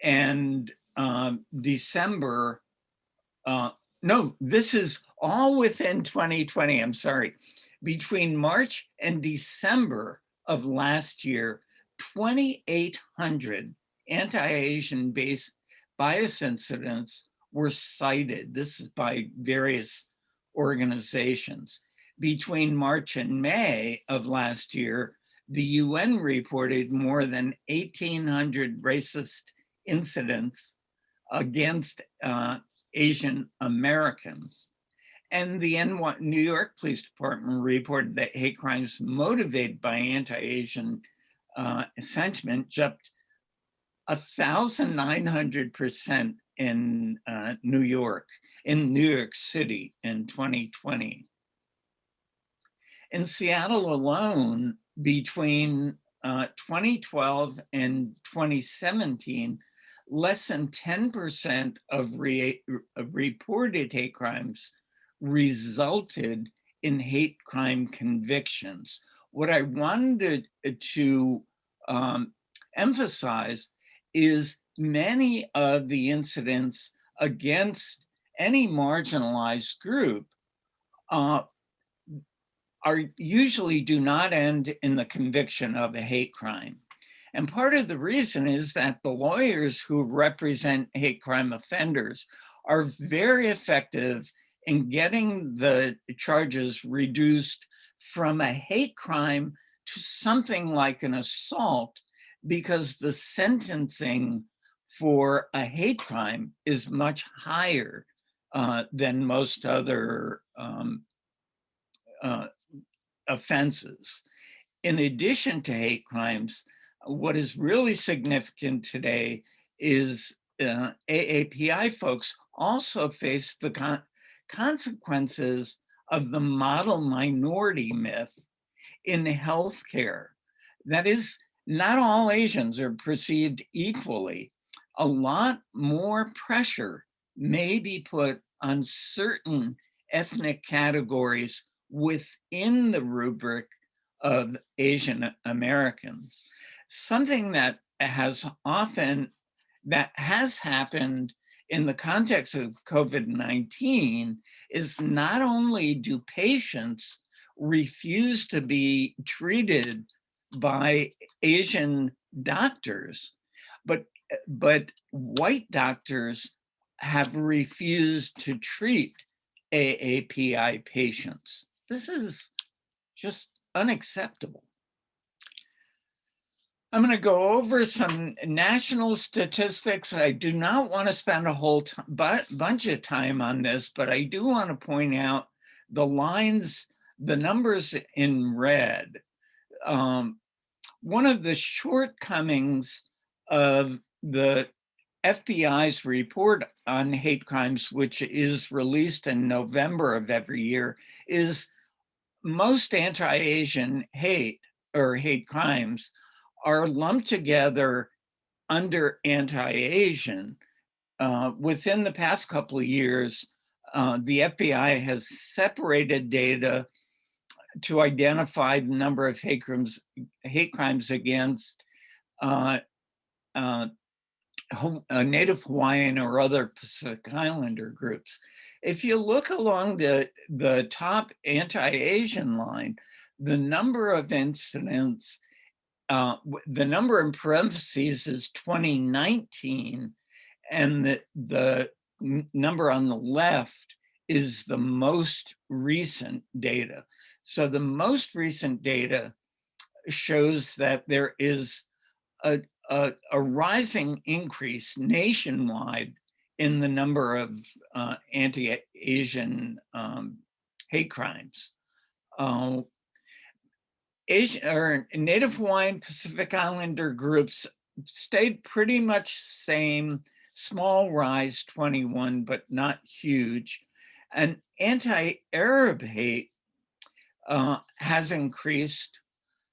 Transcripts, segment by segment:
and December, no, this is all within 2020, I'm sorry. Between March and December of last year, 2,800 anti-Asian based bias incidents were cited. This is by various organizations. Between March and May of last year, the UN reported more than 1,800 racist incidents against Asian Americans. And the New York Police Department reported that hate crimes motivated by anti-Asian sentiment jumped 1,900% in New York City in 2020. In Seattle alone, between 2012 and 2017, less than 10% of reported hate crimes resulted in hate crime convictions. What I wanted to emphasize is many of the incidents against any marginalized group usually do not end in the conviction of a hate crime. And part of the reason is that the lawyers who represent hate crime offenders are very effective in getting the charges reduced from a hate crime to something like an assault, because the sentencing for a hate crime is much higher than most other offenses. In addition to hate crimes, what is really significant today is AAPI folks also face the consequences of the model minority myth in healthcare. That is, not all Asians are perceived equally. A lot more pressure may be put on certain ethnic categories within the rubric of Asian Americans. Something that has happened in the context of COVID-19 is not only do patients refuse to be treated by Asian doctors, but white doctors have refused to treat AAPI patients. This is just unacceptable. I'm going to go over some national statistics. I do not want to spend a whole bunch of time on this, but I do want to point out the lines, the numbers in red. One of the shortcomings of the FBI's report on hate crimes, which is released in November of every year, is most anti-Asian hate or hate crimes are lumped together under anti-Asian. Within the past couple of years, the FBI has separated data to identify the number of hate crimes against Native Hawaiian or other Pacific Islander groups. If you look along the top anti-Asian line, the number of incidents, the number in parentheses is 2019, and the number on the left is the most recent data. So the most recent data shows that there is a rising increase nationwide in the number of anti-Asian hate crimes. Native Hawaiian Pacific Islander groups stayed pretty much same, small rise 21, but not huge. And anti-Arab hate has increased,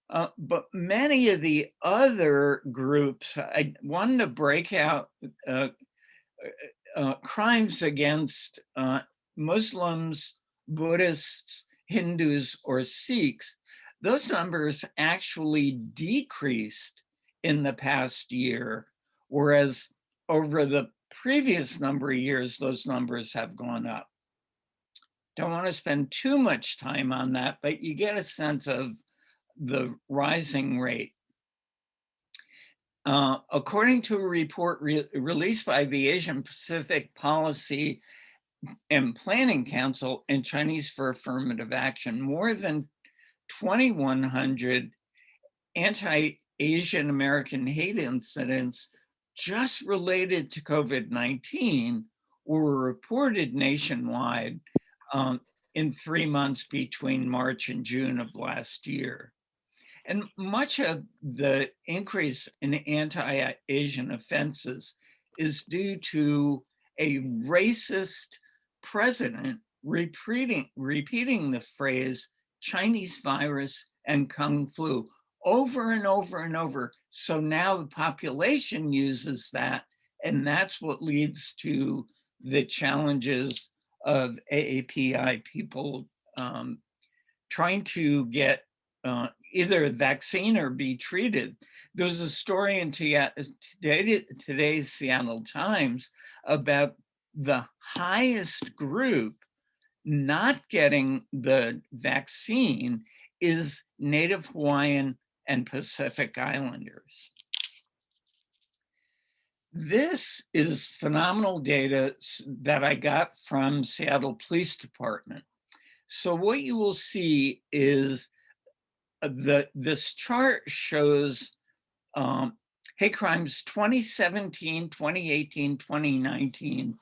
but many of the other groups, I wanted to break out crimes against Muslims, Buddhists, Hindus, or Sikhs. Those numbers actually decreased in the past year whereas over the previous number of years, those numbers have gone up. Don't want to spend too much time on that, but you get a sense of the rising rate. According to a report released by the Asian Pacific Policy and Planning Council and Chinese for Affirmative Action, more than 2,100 anti-Asian American hate incidents just related to COVID-19 were reported nationwide in 3 months between March and June of last year. And much of the increase in anti-Asian offenses is due to a racist president repeating the phrase Chinese virus and Kung flu over and over and over. So now the population uses that, and that's what leads to the challenges of AAPI people trying to get either a vaccine or be treated. There's a story in today's Seattle Times about the highest group not getting the vaccine is Native Hawaiian and Pacific Islanders. This is phenomenal data that I got from Seattle Police Department. So what you will see is this chart shows hate crimes 2017, 2018, 2019,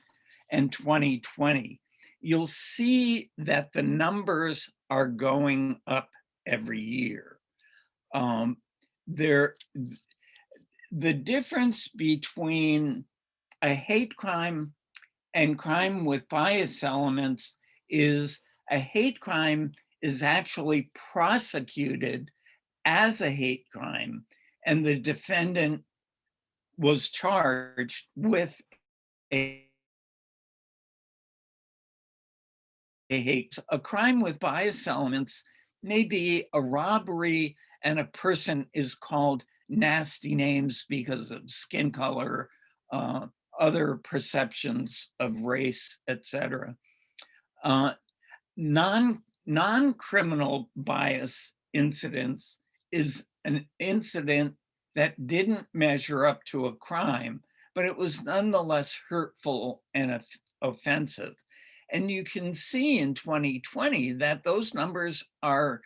and 2020. You'll see that the numbers are going up every year. The difference between a hate crime and crime with bias elements is a hate crime is actually prosecuted as a hate crime, and the defendant was charged with a crime with bias elements may be a robbery and a person is called nasty names because of skin color, other perceptions of race, etc. Non-criminal bias incidents is an incident that didn't measure up to a crime, but it was nonetheless hurtful and offensive. And you can see in 2020 that those numbers are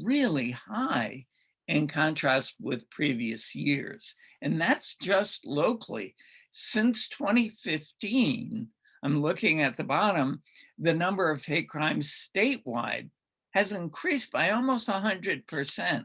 really high in contrast with previous years. And that's just locally. Since 2015, I'm looking at the bottom, the number of hate crimes statewide has increased by almost 100%. I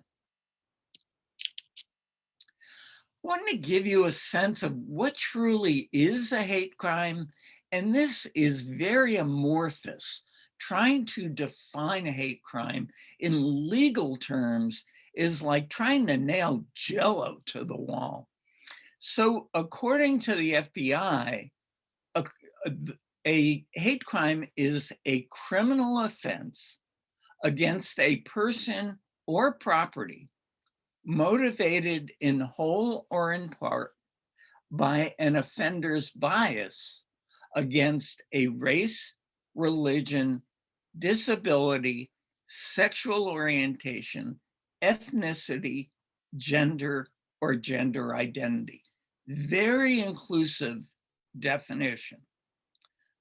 want to give you a sense of what truly is a hate crime, and this is very amorphous. Trying to define a hate crime in legal terms is like trying to nail Jell-O to the wall. So according to the FBI, a hate crime is a criminal offense against a person or property motivated in whole or in part by an offender's bias against a race, religion, disability, sexual orientation, ethnicity, gender, or gender identity. Very inclusive definition.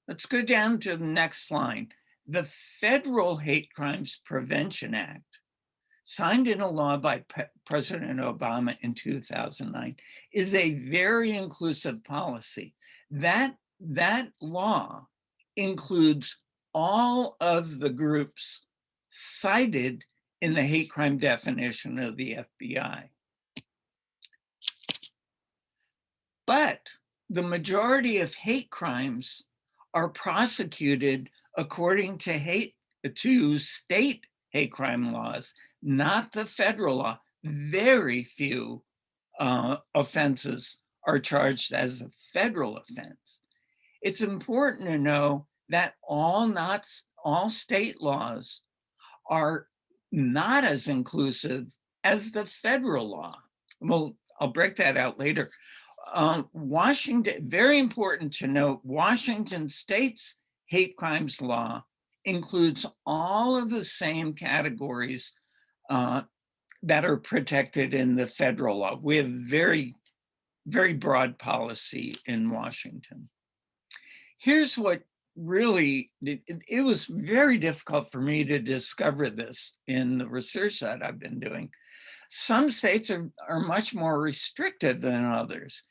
Let's go down to the next line. The Federal Hate Crimes Prevention Act, signed into law by President Obama in 2009, is a very inclusive policy. That law includes all of the groups cited in the hate crime definition of the FBI. But the majority of hate crimes are prosecuted according to state hate crime laws, not the federal law. Very few offenses are charged as a federal offense. It's important to know that all state laws are not as inclusive as the federal law. Well, I'll break that out later. Washington, very important to note, Washington State's hate crimes law includes all of the same categories that are protected in the federal law. We have very, very broad policy in Washington. Here's what really, it was very difficult for me to discover this in the research that I've been doing. Some states are much more restrictive than others.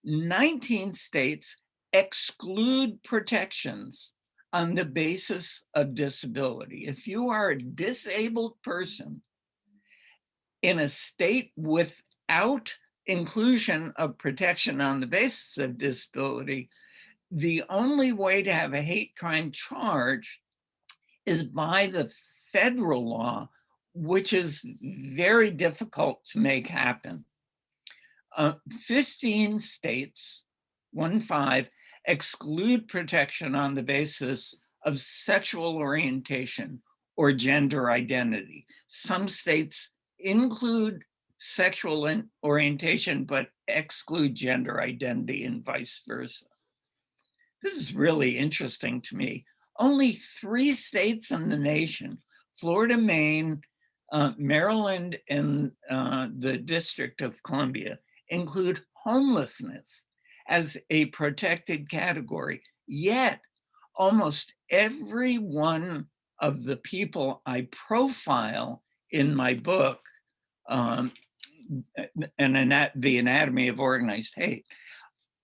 19 states exclude protections on the basis of disability. If you are a disabled person in a state without inclusion of protection on the basis of disability, the only way to have a hate crime charge is by the federal law, which is very difficult to make happen. 15 states, 15, exclude protection on the basis of sexual orientation or gender identity. Some states include sexual orientation, but exclude gender identity and vice versa. This is really interesting to me. Only 3 states in the nation, Florida, Maine, Maryland, and the District of Columbia, include homelessness as a protected category. Yet, almost every one of the people I profile in my book, The Anatomy of Organized Hate,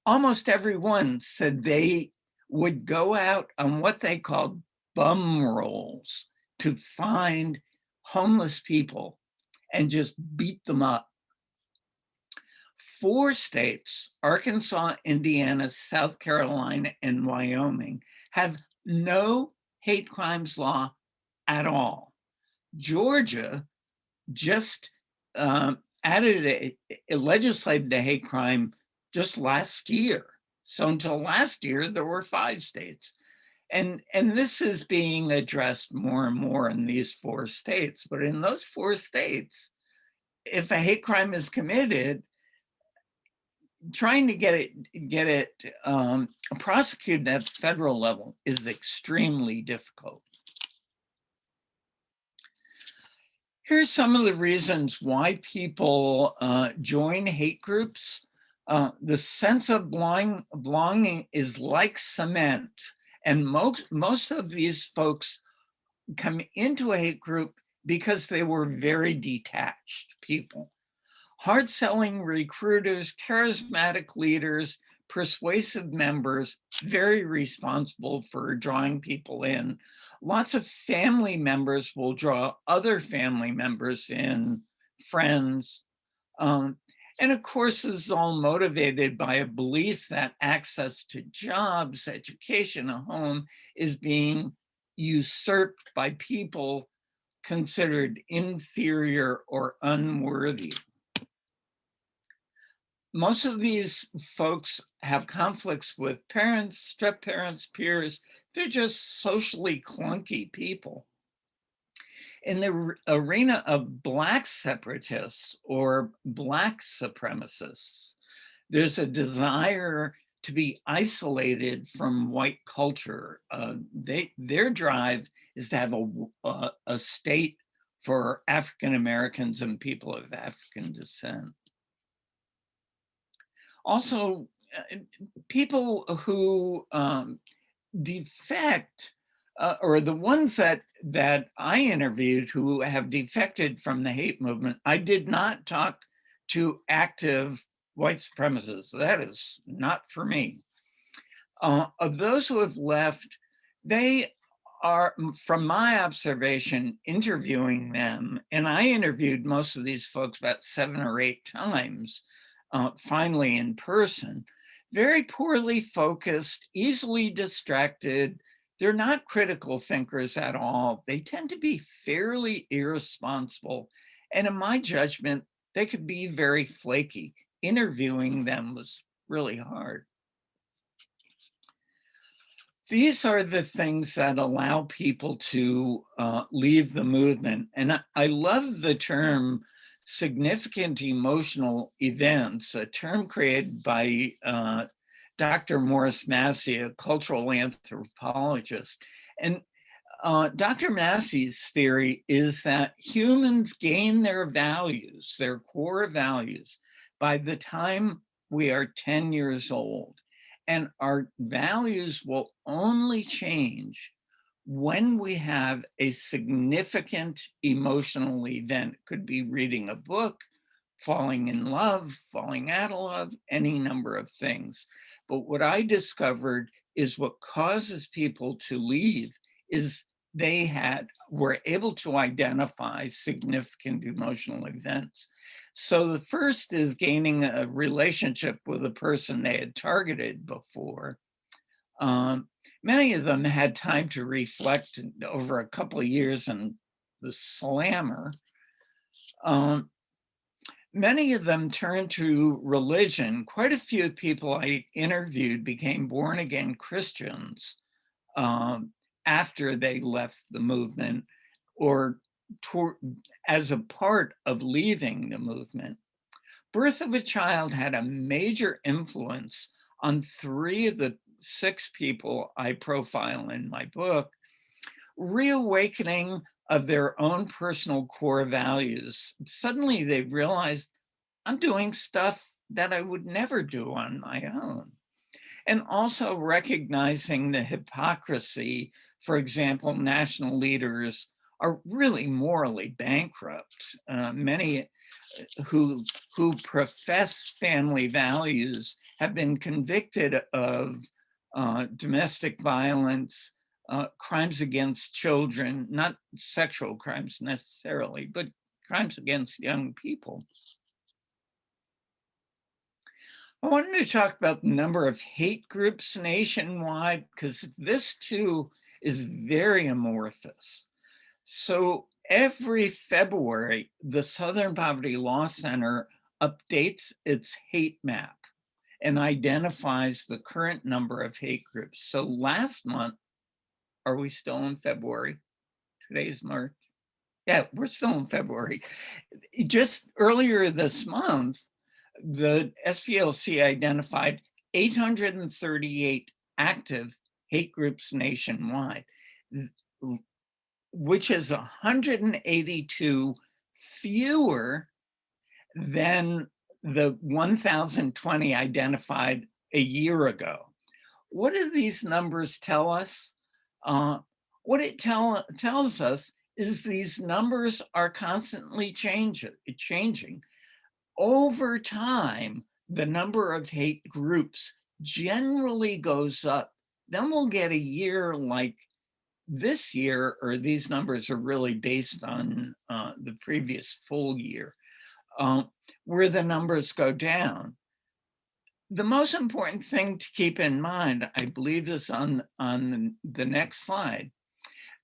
almost everyone said they would go out on what they called bum rolls to find homeless people and just beat them up. 4 states, Arkansas, Indiana, South Carolina, and Wyoming, have no hate crimes law at all. Georgia just legislated a hate crime just last year. So until last year, there were 5 states. And this is being addressed more and more in these 4 states. But in those 4 states, if a hate crime is committed, trying to get it prosecuted at the federal level is extremely difficult. Here's some of the reasons why people join hate groups. The sense of belonging is like cement, and most of these folks come into a hate group because they were very detached people. Hard-selling recruiters, charismatic leaders, persuasive members, very responsible for drawing people in. Lots of family members will draw other family members in, friends. And of course, this is all motivated by a belief that access to jobs, education, a home is being usurped by people considered inferior or unworthy. Most of these folks have conflicts with parents, step-parents, peers. They're just socially clunky people. In the arena of Black separatists or Black supremacists, there's a desire to be isolated from white culture. Their drive is to have a state for African Americans and people of African descent. Also, people who defect, or the ones that I interviewed who have defected from the hate movement, I did not talk to active white supremacists. That is not for me. Of those who have left, they are, from my observation, interviewing them, and I interviewed most of these folks about 7 or 8 times, finally in person, very poorly focused, easily distracted. They're not critical thinkers at all. They tend to be fairly irresponsible. And in my judgment, they could be very flaky. Interviewing them was really hard. These are the things that allow people to leave the movement. And I love the term significant emotional events, a term created by Dr. Morris Massey, a cultural anthropologist. And Dr. Massey's theory is that humans gain their values, their core values, by the time we are 10 years old. And our values will only change when we have a significant emotional event. It could be reading a book, falling in love, falling out of love, any number of things. But what I discovered is what causes people to leave is they were able to identify significant emotional events. So the first is gaining a relationship with a person they had targeted before. Um, Many of them had time to reflect over a couple of years in the slammer. Um, Many of them turned to religion. Quite a few people I interviewed became born again Christians um, after they left the movement or as a part of leaving the movement. Birth of a Child had a major influence on 3 of the 6 people I profile in my book, reawakening of their own personal core values. Suddenly they realized I'm doing stuff that I would never do on my own. And also recognizing the hypocrisy. For example, national leaders are really morally bankrupt. Many who profess family values have been convicted of domestic violence, crimes against children, not sexual crimes necessarily, but crimes against young people. I wanted to talk about the number of hate groups nationwide, because this too is very amorphous. So every February, the Southern Poverty Law Center updates its hate map and identifies the current number of hate groups. So last month, are we still in February? Today's March. Yeah, we're still in February. Just earlier this month, the SPLC identified 838 active hate groups nationwide, which is 182 fewer than the 1,020 identified a year ago. What do these numbers tell us? Uh, what it tells us is these numbers are constantly changing. Over time, the number of hate groups generally goes up. Then we'll get a year like this year, or these numbers are really based on the previous full year, where the numbers go down. The most important thing to keep in mind, I believe, is on the next slide.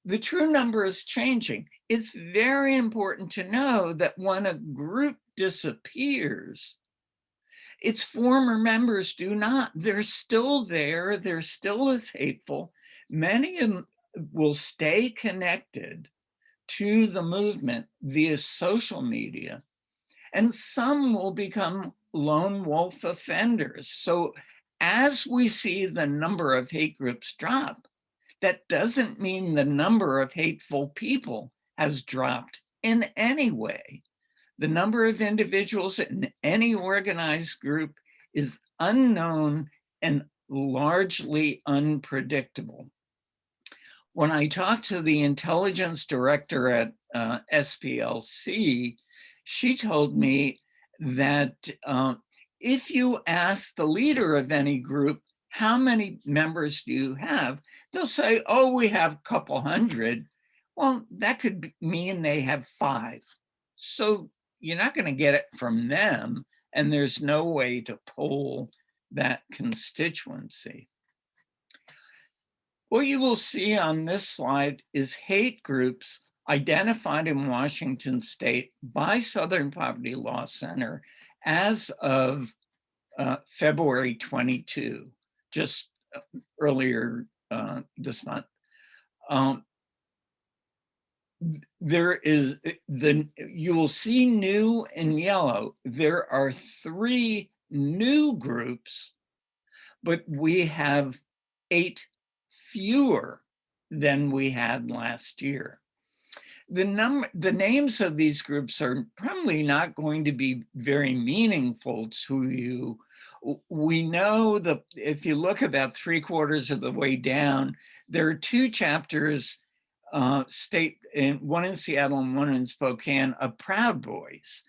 The true number is changing. It's very important to know that when a group disappears, its former members do not. They're still there. They're still as hateful. Many of them will stay connected to the movement via social media, and some will become lone wolf offenders. So as we see the number of hate groups drop, that doesn't mean the number of hateful people has dropped in any way. The number of individuals in any organized group is unknown and largely unpredictable. When I talked to the intelligence director at SPLC, she told me that if you ask the leader of any group, how many members do you have? They'll say, oh, we have a couple hundred. Well, that could mean they have 5. So you're not going to get it from them, and there's no way to poll that constituency. What you will see on this slide is hate groups identified in Washington state by Southern Poverty Law Center as of February 22, just earlier this month. there is you will see new in yellow. There are 3 new groups, but we have 8 fewer than we had last year. The names of these groups are probably not going to be very meaningful to you. We know that if you look about 3/4 of the way down, there are 2 chapters, one in Seattle and one in Spokane, of Proud Boys.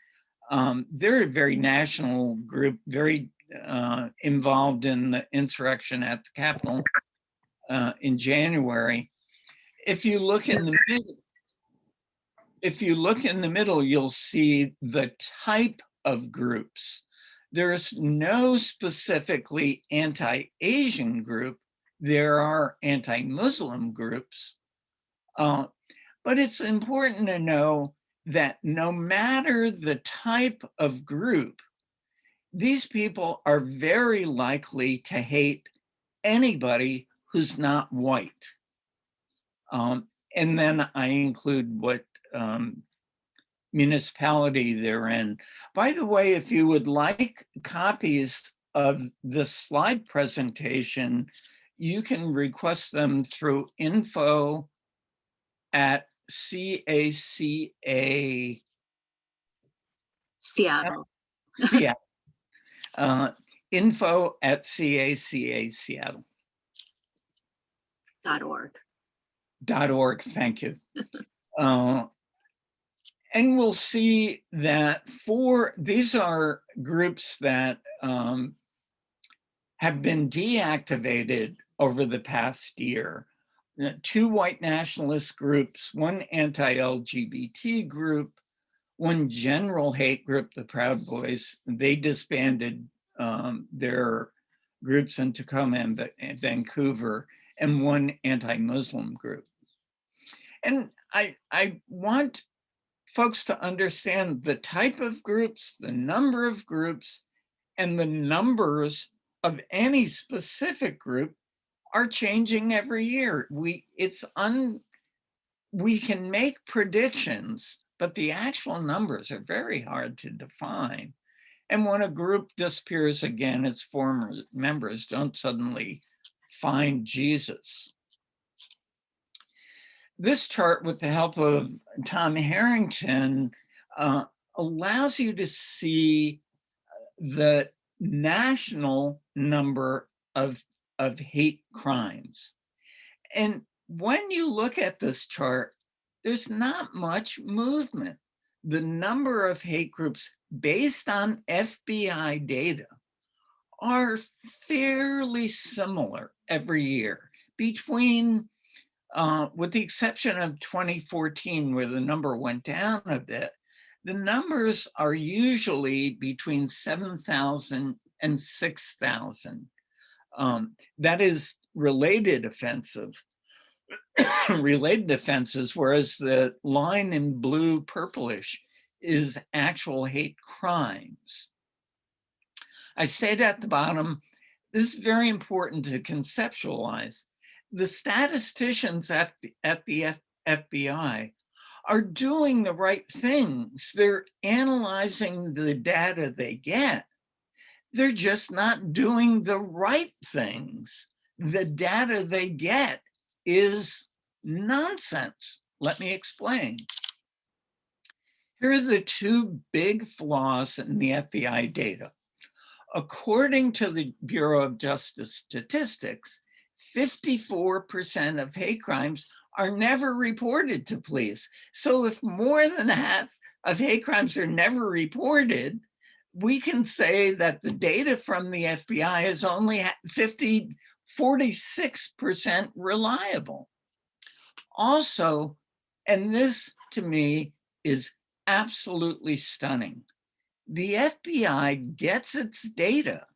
They're a very national group, very involved in the insurrection at the Capitol in January. If you look in the middle, you'll see the type of groups. There's no specifically anti-Asian group. There are anti-Muslim groups. But it's important to know that no matter the type of group, these people are very likely to hate anybody who's not white. And then I include what municipality they're in. By the way, if you would like copies of the slide presentation, you can request them through info@C.A.C.A. Seattle. Seattle. Info@C.A.C.A. Seattle. .org. Thank you. And we'll see that these are groups that have been deactivated over the past year. 2 white nationalist groups, 1 anti-LGBT group, 1 general hate group, the Proud Boys. They disbanded their groups in Tacoma and Vancouver, and 1 anti-Muslim group. And I want folks to understand the type of groups, the number of groups, and the numbers of any specific group are changing every year. We can make predictions, but the actual numbers are very hard to define. And when a group disappears again, its former members don't suddenly find Jesus. This chart, with the help of Tom Harrington, allows you to see the national number of hate crimes. And when you look at this chart, there's not much movement. The number of hate groups based on FBI data are fairly similar every year, between with the exception of 2014, where the number went down a bit. The numbers are usually between 7,000 and 6,000. That is related offenses, whereas the line in blue purplish is actual hate crimes. I stayed at the bottom. This is very important to conceptualize. The statisticians at the FBI are doing the right things. They're analyzing the data they get. They're just not doing the right things. The data they get is nonsense. Let me explain. Here are the 2 big flaws in the FBI data. According to the Bureau of Justice Statistics, 54% of hate crimes are never reported to police. So if more than half of hate crimes are never reported, we can say that the data from the FBI is only 46% reliable. Also, and this to me is absolutely stunning, the FBI gets its data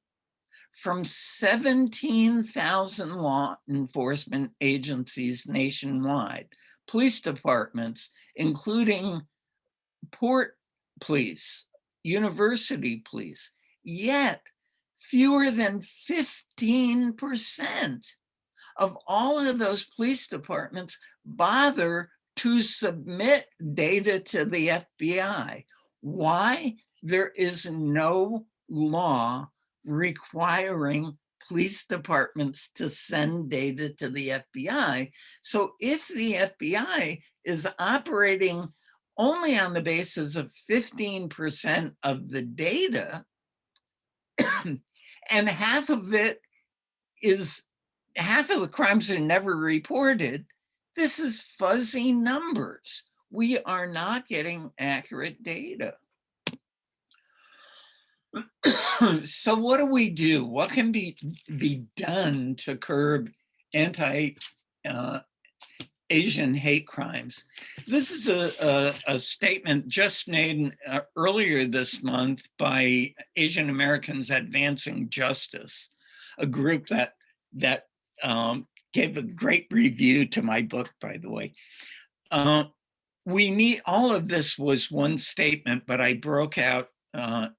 from 17,000 law enforcement agencies nationwide, police departments, including port police, university police, yet fewer than 15% of all of those police departments bother to submit data to the FBI. Why? There is no law requiring police departments to send data to the FBI. So if the FBI is operating only on the basis of 15% of the data, and half of the crimes are never reported, this is fuzzy numbers. We are not getting accurate data. So what do we do? What can be done to curb anti-Asian hate crimes? This is a statement just made earlier this month by Asian Americans Advancing Justice, a group that gave a great review to my book, by the way. We need, all of this was one statement, but I broke out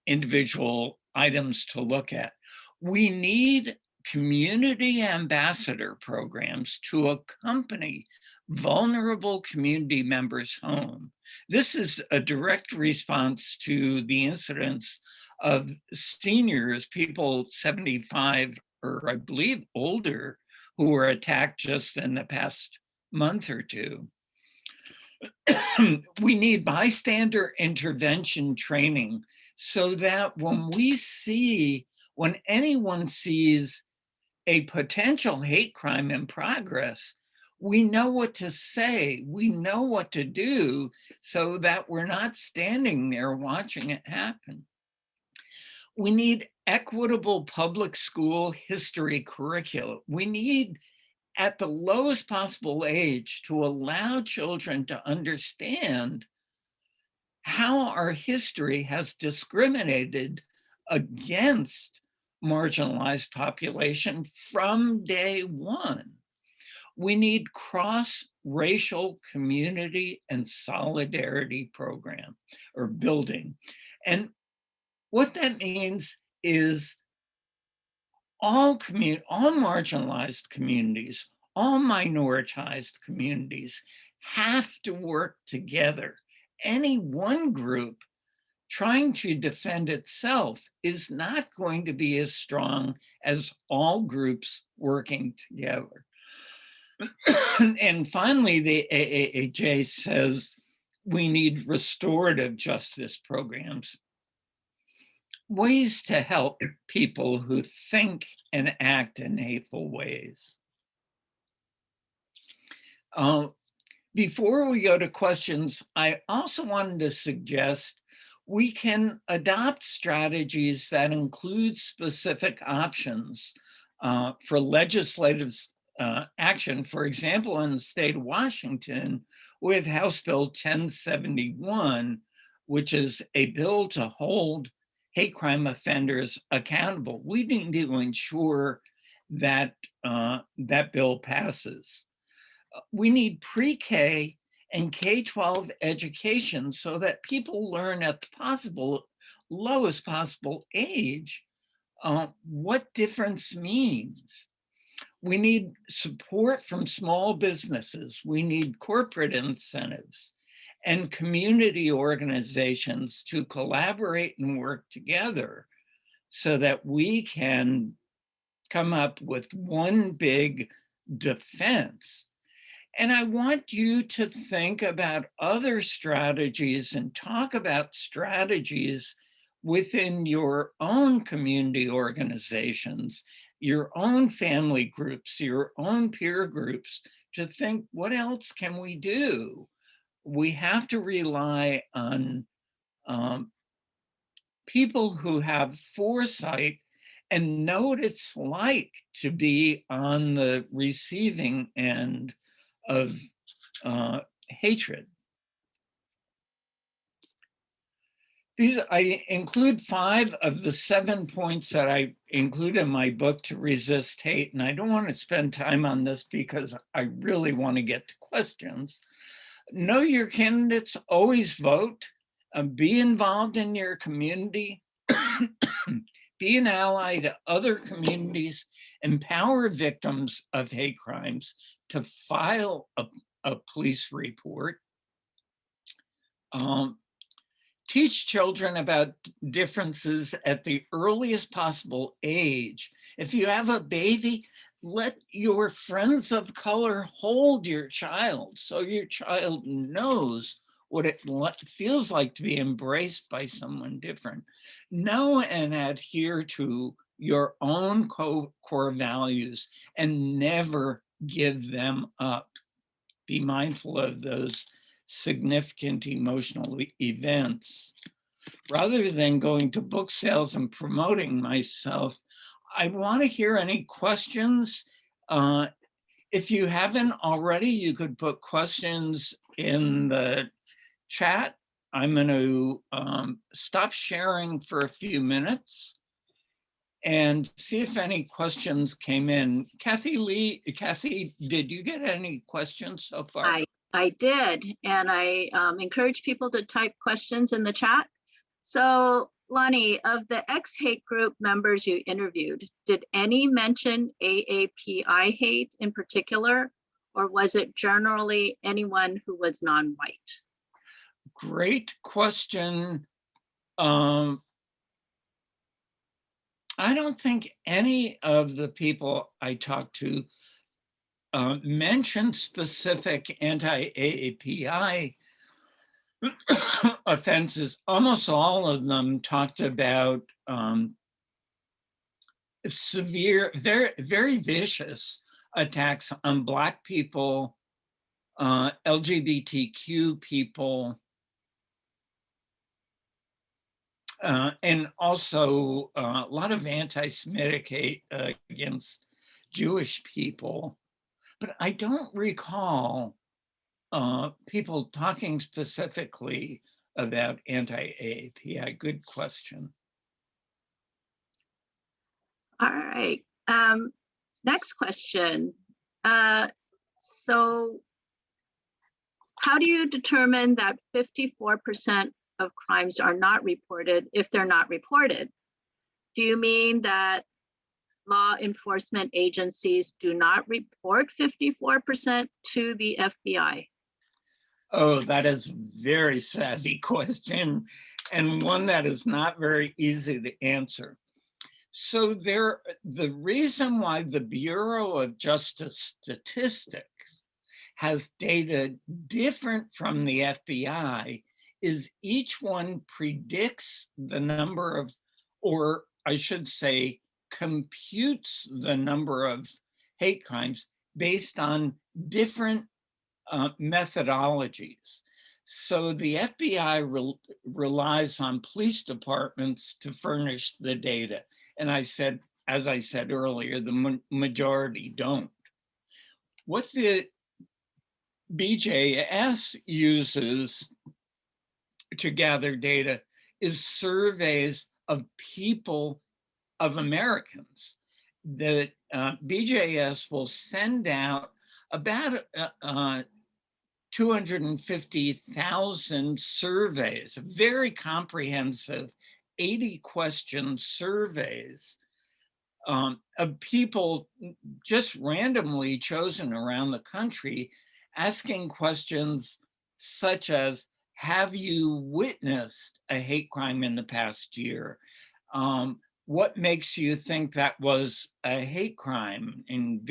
individual items to look at. We need community ambassador programs to accompany vulnerable community members home. This is a direct response to the incidents of seniors, people 75 or I believe older, who were attacked just in the past month or two. We need bystander intervention training so that when anyone sees a potential hate crime in progress, we know what to say, we know what to do so that we're not standing there watching it happen. We need equitable public school history curricula. We need, at the lowest possible age, to allow children to understand how our history has discriminated against marginalized population from day one. We need cross-racial community and solidarity program or building. And what that means is all marginalized communities, all minoritized communities have to work together. Any one group trying to defend itself is not going to be as strong as all groups working together. And finally, the AAAJ says we need restorative justice programs, ways to help people who think and act in hateful ways. Before we go to questions, I also wanted to suggest we can adopt strategies that include specific options for legislative action. For example, in the state of Washington, we have House Bill 1071, which is a bill to hold hate crime offenders accountable. We need to ensure that that bill passes. We need pre-K and K-12 education so that people learn at the lowest possible age what difference means. We need support from small businesses. We need corporate incentives and community organizations to collaborate and work together so that we can come up with one big defense. And I want you to think about other strategies and talk about strategies within your own community organizations, your own family groups, your own peer groups, to think, what else can we do? We have to rely on people who have foresight and know what it's like to be on the receiving end of hatred. I include 5 of the 7 points that I include in my book to resist hate, and I don't want to spend time on this because I really want to get to questions. Know your candidates, always vote, be involved in your community, be an ally to other communities, empower victims of hate crimes to file a police report. Teach children about differences at the earliest possible age. If you have a baby, let your friends of color hold your child so your child knows what it feels like to be embraced by someone different. Know and adhere to your own core values and never give them up. Be mindful of those significant emotional events. Rather than going to book sales and promoting myself, I want to hear any questions. If you haven't already, you could put questions in the chat. I'm going to stop sharing for a few minutes and see if any questions came in. Kathy, did you get any questions so far? I did, and I encourage people to type questions in the chat. So Lonnie, of the ex-hate group members you interviewed, did any mention AAPI hate in particular, or was it generally anyone who was non-white? Great question. I don't think any of the people I talked to mentioned specific anti-AAPI offenses. Almost all of them talked about severe, very, very vicious attacks on Black people, LGBTQ people, and also a lot of anti-Semitic hate against Jewish people. But I don't recall people talking specifically about anti-AAPI. Good question. All right. Next question. So how do you determine that 54% of crimes are not reported if they're not reported? Do you mean that law enforcement agencies do not report 54% to the FBI? Oh, that is a very savvy question, and one that is not very easy to answer. So the reason why the Bureau of Justice Statistics has data different from the FBI is each one predicts the number of, or I should say, computes the number of hate crimes based on different methodologies. So the FBI relies on police departments to furnish the data. And as I said earlier, the majority don't. What the BJS uses to gather data is surveys of people, of Americans. The BJS will send out about 250,000 surveys, very comprehensive 80-question surveys of people just randomly chosen around the country, asking questions such as, have you witnessed a hate crime in the past year? What makes you think that was a hate crime, in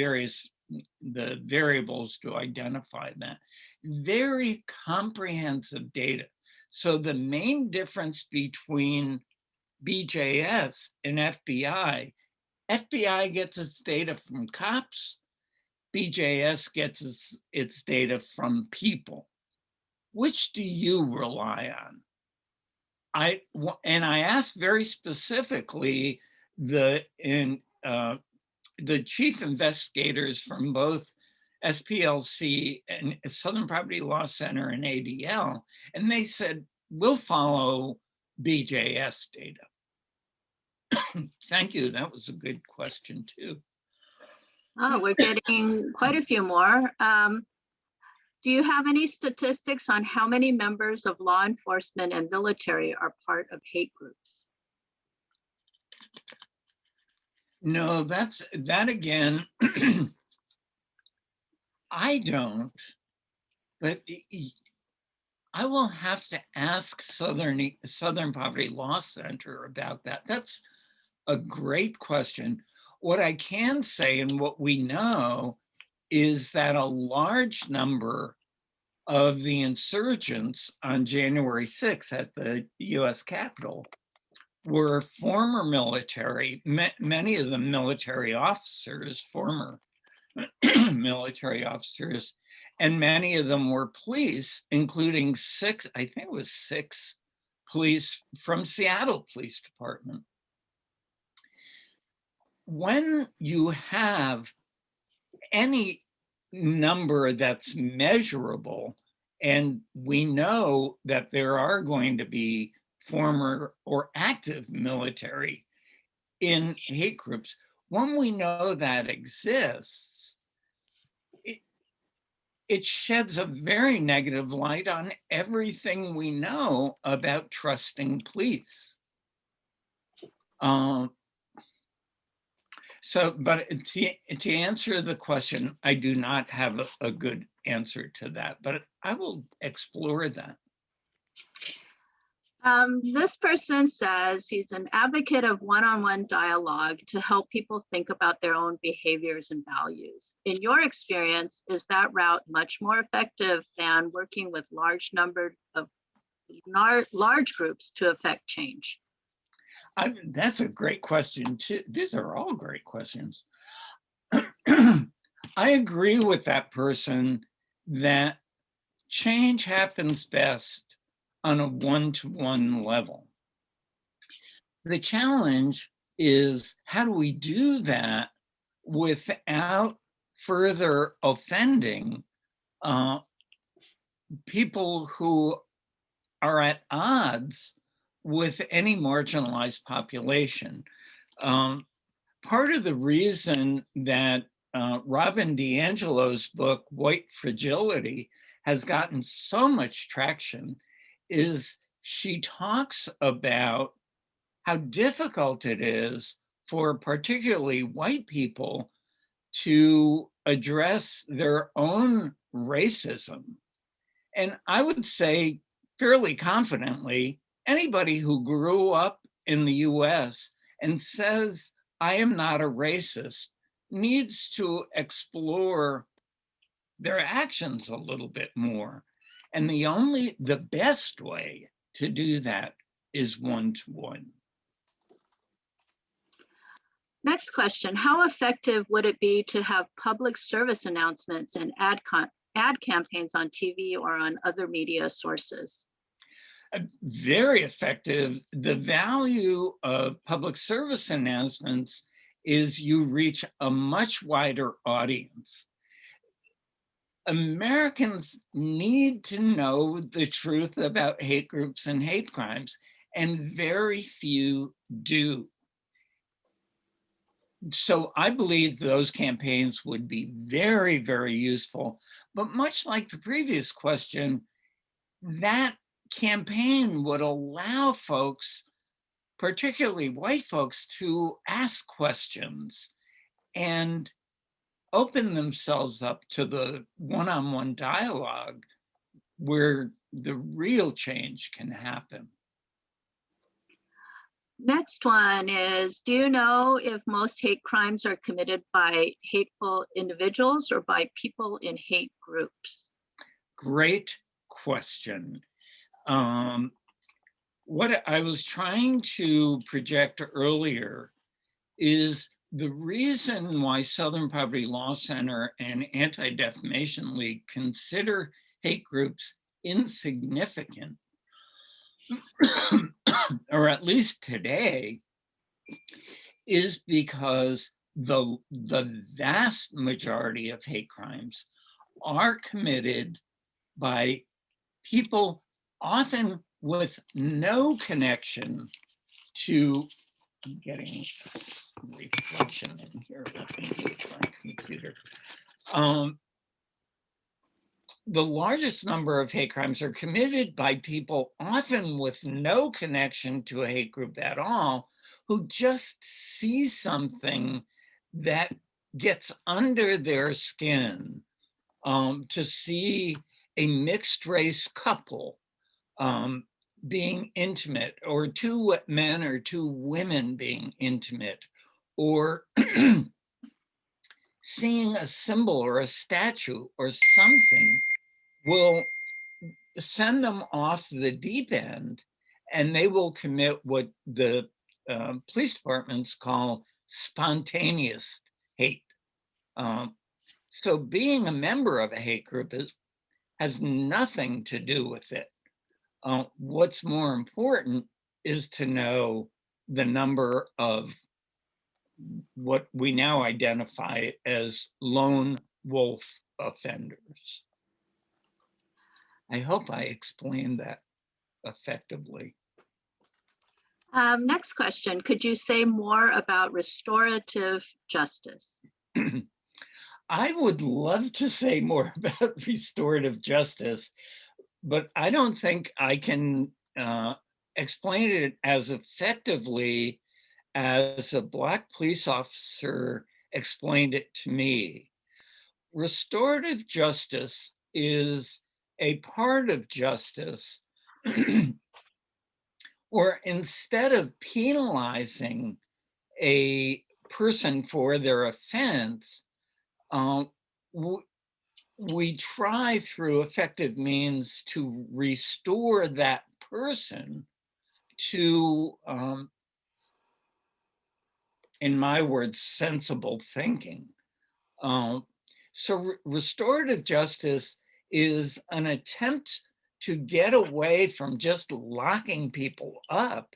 the variables to identify that. Very comprehensive data. So the main difference between BJS and FBI gets its data from cops, BJS gets its data from people. Which do you rely on? I asked very specifically the chief investigators from both SPLC and Southern Poverty Law Center and ADL, and they said, we'll follow BJS data. Thank you, that was a good question too. Oh, we're getting quite a few more. Do you have any statistics on how many members of law enforcement and military are part of hate groups? No, that again, I don't. But I will have to ask Southern Poverty Law Center about that. That's a great question. What I can say and what we know is that a large number of the insurgents on January 6th at the US Capitol were former military, many of them military officers, former military officers, and many of them were police, including six, I think it was six police from Seattle Police Department. When you have any number that's measurable, and we know that there are going to be former or active military in hate groups, when we know that exists, it sheds a very negative light on everything we know about trusting police. But to answer the question, I do not have a good answer to that, but I will explore that. This person says he's an advocate of one-on-one dialogue to help people think about their own behaviors and values. In your experience, is that route much more effective than working with large groups to affect change? That's a great question too. These are all great questions. I agree with that person that change happens best on a one-to-one level. The challenge is, how do we do that without further offending people who are at odds with any marginalized population? Part of the reason that Robin DiAngelo's book, White Fragility, has gotten so much traction is she talks about how difficult it is for particularly white people to address their own racism. And I would say fairly confidently, anybody who grew up in the US and says, I am not a racist, needs to explore their actions a little bit more. And the best way to do that is one-to-one. Next question, how effective would it be to have public service announcements and ad campaigns on TV or on other media sources? Very effective. The value of public service announcements is you reach a much wider audience. Americans need to know the truth about hate groups and hate crimes, and very few do. So I believe those campaigns would be very, very useful. But much like the previous question, that campaign would allow folks, particularly white folks, to ask questions and open themselves up to the one-on-one dialogue where the real change can happen. Next one is, do you know if most hate crimes are committed by hateful individuals or by people in hate groups? Great question. What I was trying to project earlier is the reason why Southern Poverty Law Center and Anti-Defamation League consider hate groups insignificant, or at least today, is because the vast majority of hate crimes are committed by people often with no connection to, I'm getting reflection in here. Let me use my computer. The largest number of hate crimes are committed by people often with no connection to a hate group at all, who just see something that gets under their skin, to see a mixed race couple being intimate, or two men or two women being intimate, or seeing a symbol or a statue or something will send them off the deep end, and they will commit what the police departments call spontaneous hate. So being a member of a hate group has nothing to do with it. What's more important is to know the number of what we now identify as lone wolf offenders. I hope I explained that effectively. Next question, could you say more about restorative justice? I would love to say more about restorative justice, but I don't think I can explain it as effectively as a Black police officer explained it to me. Restorative justice is a part of justice where instead of penalizing a person for their offense, we try through effective means to restore that person to, in my words, sensible thinking. So restorative justice is an attempt to get away from just locking people up,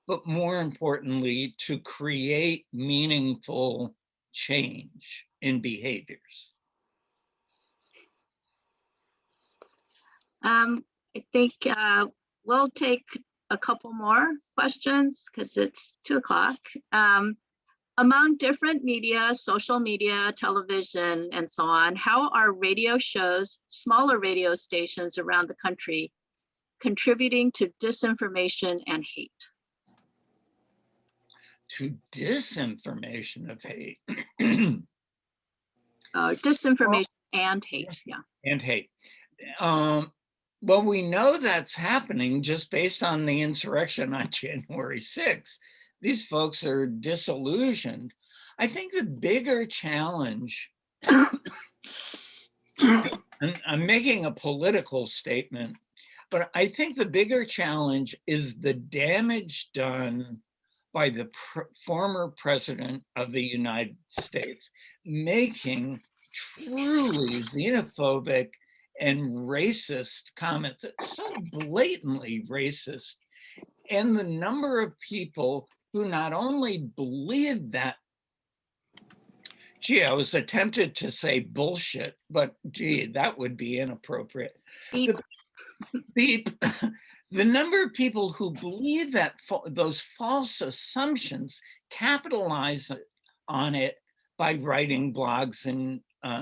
but more importantly, to create meaningful change in behaviors. I think we'll take a couple more questions because it's 2:00. Among different media, social media, television, and so on, how are radio shows, smaller radio stations around the country, contributing to disinformation and hate? To disinformation of hate. Disinformation and hate, yeah. And hate. Well, we know that's happening just based on the insurrection on January 6th. These folks are disillusioned. I think the bigger challenge, and I'm making a political statement, but I think the bigger challenge is the damage done by the former president of the United States, making truly xenophobic and racist comments, so blatantly racist. And the number of people who not only believe that, gee, I was tempted to say bullshit, but gee, that would be inappropriate. Beep. Beep. The number of people who believe that those false assumptions, capitalize on it by writing blogs and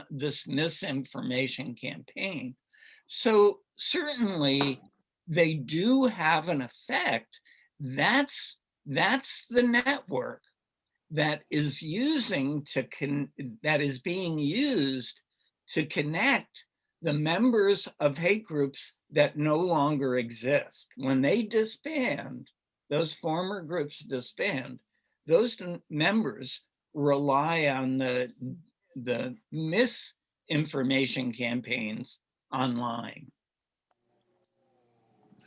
this misinformation campaign. So certainly they do have an effect. That's the network that is being used to connect the members of hate groups that no longer exist. When they disband, those former groups disband, those members rely on the misinformation campaigns online,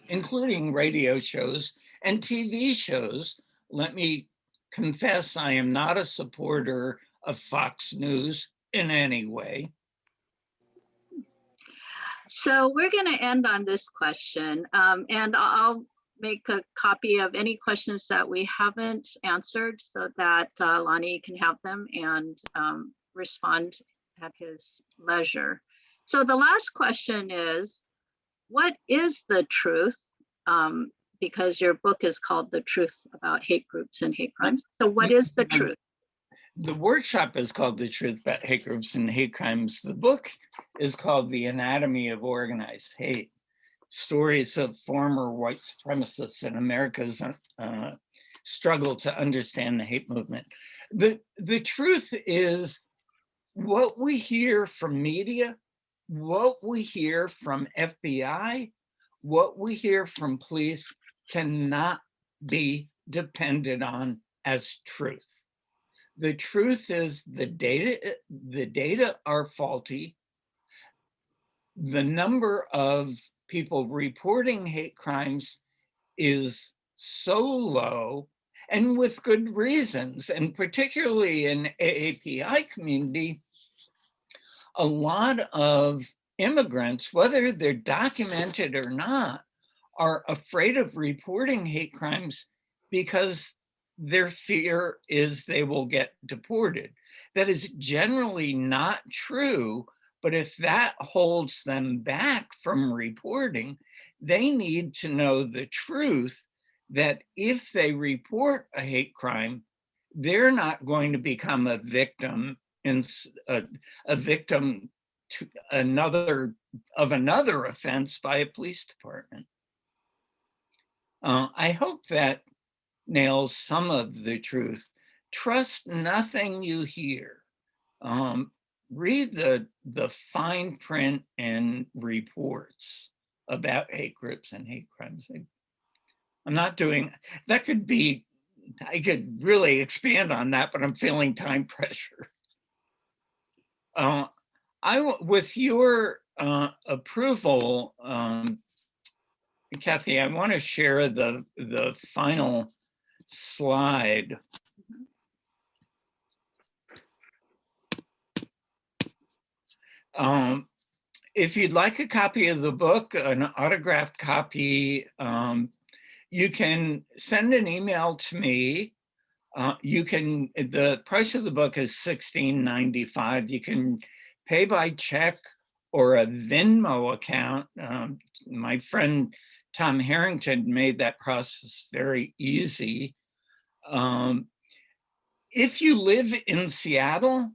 including radio shows and TV shows. Let me confess, I am not a supporter of Fox News in any way. So we're going to end on this question, and I'll make a copy of any questions that we haven't answered so that Lonnie can have them and respond at his leisure. So the last question is, what is the truth? Because your book is called The Truth About Hate Groups and Hate Crimes. So what is the truth? The workshop is called The Truth About Hate Groups and Hate Crimes. The book is called The Anatomy of Organized Hate: Stories of Former White Supremacists in America's Struggle to Understand the Hate Movement. The truth is, what we hear from media what we hear from FBI, what we hear from police cannot be depended on as truth. The truth is the data are faulty. The number of people reporting hate crimes is so low, and with good reasons, and particularly in AAPI community, a lot of immigrants, whether they're documented or not, are afraid of reporting hate crimes because their fear is they will get deported. That is generally not true, but if that holds them back from reporting, they need to know the truth that if they report a hate crime, they're not going to become a victim in a victim to another offense by a police department. I hope that nails some of the truth. Trust nothing you hear. Read the fine print and reports about hate groups and hate crimes. I'm not doing, that could be, I could really expand on that, but I'm feeling time pressure. With your approval, Kathy, I want to share the final slide. If you'd like a copy of the book, an autographed copy, you can send an email to me. The price of the book is $16.95. You can pay by check or a Venmo account. My friend Tom Harrington made that process very easy. If you live in Seattle,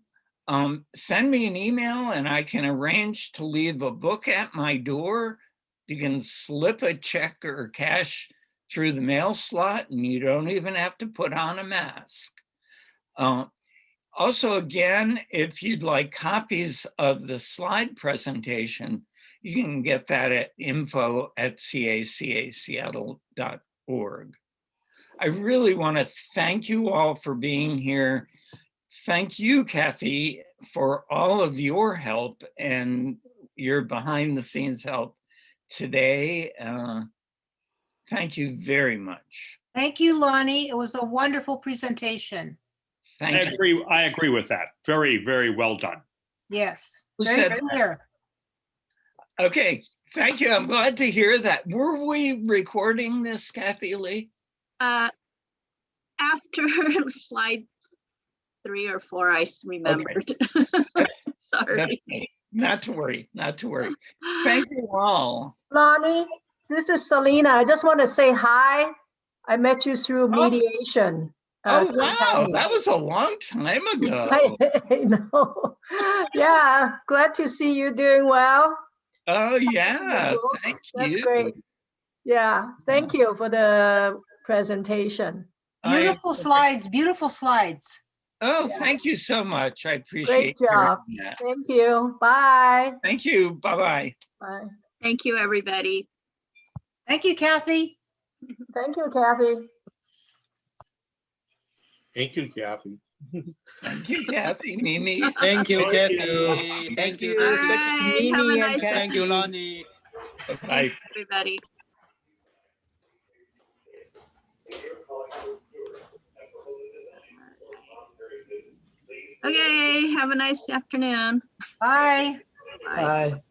send me an email and I can arrange to leave a book at my door. You can slip a check or cash through the mail slot and you don't even have to put on a mask. Also, again, if you'd like copies of the slide presentation, you can get that at info@cacaseattle.org. I really want to thank you all for being here. Thank you, Kathy, for all of your help and your behind the scenes help today. Thank you very much. Thank you, Lonnie. It was a wonderful presentation. Thank you. I agree with that. Very, very well done. Yes, Who very said that? clear. Okay, thank you. I'm glad to hear that. Were we recording this, Kathy Lee? After slide 3 or 4, I remembered. Okay. Sorry. Not to worry, not to worry. Thank you all. Lonnie, this is Selena. I just want to say hi. I met you through mediation. Oh, wow, that was a long time ago. I know. Yeah, glad to see you doing well. Oh, yeah, thank you. That's great. Yeah, thank you for the presentation. Beautiful slides, beautiful slides. Oh, Yeah. thank you so much. I appreciate Great job. that. Thank you. Bye. Thank you. Bye-bye. Bye. Thank you, everybody. Thank you, Kathy. Thank you, Kathy. Thank you, Kathy. Thank you, Kathy, Mimi. Thank you, Thank Kathy. you. Thank you. All Especially to right, have a Mimi and nice Kathy. Thank you, Lonnie. Bye-bye. Thanks, everybody. Okay, have a nice afternoon. Bye. Bye. Bye.